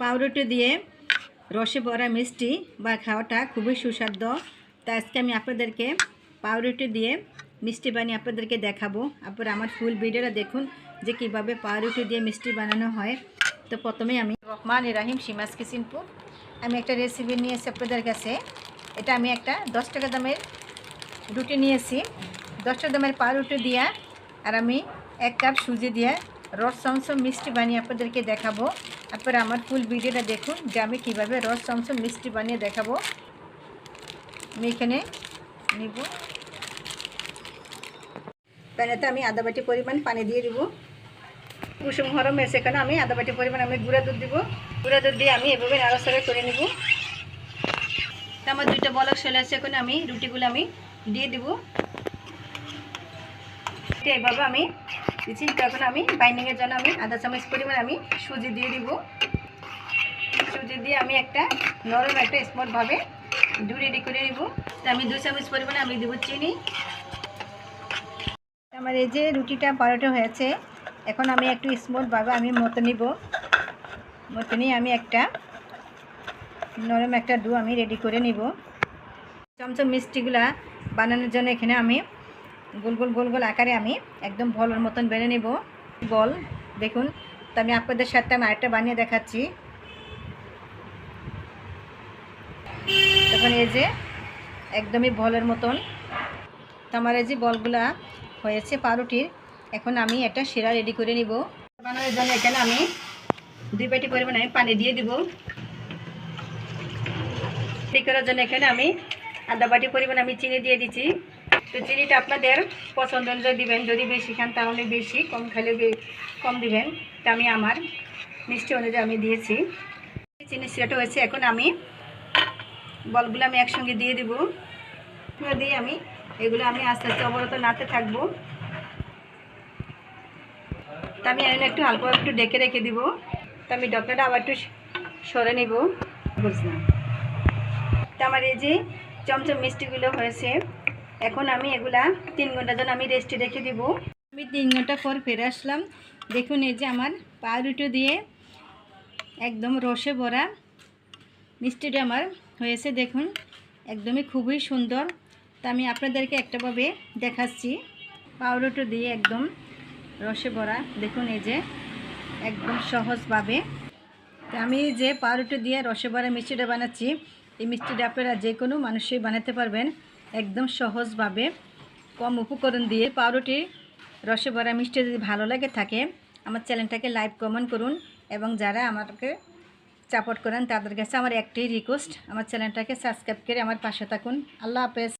পাউরুটি দিয়ে রসে ভরা মিষ্টি বা খাওয়াটা খুবই সুস্বাদু। তাই আজকে আমি আপনাদেরকে পাউরুটি দিয়ে মিষ্টি বানিয়ে আপনাদেরকে দেখাবো। আপনারা আমার ফুল ভিডিওটা দেখুন যে কীভাবে পাউরুটি দিয়ে মিষ্টি বানানো হয়। তো প্রথমে আমি রহমানির রহিম সীমাস কিচেনপুর আমি একটা রেসিপি নিয়েছি আপনাদের কাছে। এটা আমি একটা 10 টাকা দামের রুটি নিয়েছি, 10 টাকা দামের পাউরুটি দিয়ে আর আমি 1 কাপ সুজি দিয়ে রস চমচম মিষ্টি বানিয়ে আপনাদেরকে দেখাবো। আপনারা আমার ফুল ভিডিওটা দেখুন যে আমি কীভাবে রস চমচম মিষ্টি বানিয়ে দেখাবো। আমি এখানে নিব প্যানেতে আমি আধা বাটি পরিমাণ পানি দিয়ে দিব। কুসুম গরম এসে সেখানে আমি আধা বাটি পরিমাণ আমি গুঁড়া দুধ দিব। গুঁড়া দুধ দিয়ে আমি এভাবে নাড়াচাড়া করে নিব। আমার 2টা বলক চলে আসছে, এখন আমি রুটিগুলো আমি দিয়ে দিব। এইভাবে আমি দিচ্ছি। এখন আমি বাইন্ডিংয়ের জন্য আমি আধা চামচ পরিমাণ আমি সুজি দিয়ে দিব। সুজি দিয়ে আমি একটা নরম একটা স্মুথভাবে ডো রেডি করে নিব। আমি 2 চামচ পরিমাণে আমি দেব চিনি। আমার এই যে রুটিটা পরোটা হয়েছে, এখন আমি একটু স্মুথভাবে আমি মতো নিব। মতো নিয়ে আমি একটা নরম একটা ডো আমি রেডি করে নিব। চমচম মিষ্টিগুলা বানানোর জন্য এখানে আমি গোল গোল গোল গোল আকারে আমি একদম বলের মতন বেনে নিব। বল দেখুন, তো আমি আপনাদের সাথে আমি আরেকটা বানিয়ে দেখাচ্ছি। তখন এই যে একদমই বলের মতন তো আমার এই যে বলগুলা হয়েছে পাউরুটির। এখন আমি একটা শিরা রেডি করে নিব। বানানোর জন্য এখানে আমি 2 বাটি পরিমাণ আমি পানি দিয়ে দিব। রেডি করার জন্য এখানে আমি আধা বাটি পরিমাণ আমি চিনি দিয়ে দিচ্ছি। তো চিনিটা আপনাদের পছন্দ অনুযায়ী দিবেন, যদি বেশি খান তাহলে বেশি, কম খেলে কম দিবেন। তো আমি আমার মিষ্টি অনুযায়ী আমি দিয়েছি। চিনি শিরাটা হয়েছে, এখন আমি বলগুলো আমি একসঙ্গে দিয়ে দিব। দিয়ে আমি এগুলো আমি আস্তে আস্তে অবরত নাড়তে থাকবো। তো আমি একটু হালকা একটু ডেকে রেখে দিব। তো আমি ঢাকনাটা আবার একটু সরে নেব। বুঝলাম। তো আমার এই যে চমচম মিষ্টিগুলো হয়েছে, এখন আমি এগুলা 3 ঘন্টার জন্য আমি রেস্টে রেখে দিব। আমি 3 ঘন্টা পর ফিরে আসলাম। দেখুন এই যে আমার পাউরুটি দিয়ে একদম রসে ভরা মিষ্টিটা আমার হয়েছে। দেখুন একদমই খুবই সুন্দর। তা আমি আপনাদেরকে একটাভাবে দেখাচ্ছি। পাউরুটি দিয়ে একদম রসে ভরা, দেখুন এই যে একদম সহজভাবে। তো আমি যে পাউরুটি দিয়ে রসে ভরা মিষ্টিটা বানাচ্ছি, এই মিষ্টিটা আপনারা যে কোনো মানুষই বানাতে পারবেন একদম সহজভাবে, কম উপকরণ দিয়ে। পাউরুটি রসে ভরা মিষ্টি যদি ভালো লাগে থাকে আমার চ্যানেলটাকে লাইক কমেন্ট করুন, এবং যারা আমাকে সাপোর্ট করেন তাদের কাছে আমার একটাই রিকোয়েস্ট, আমার চ্যানেলটাকে সাবস্ক্রাইব করে আমার পাশে থাকুন। আল্লাহ হাফেজ।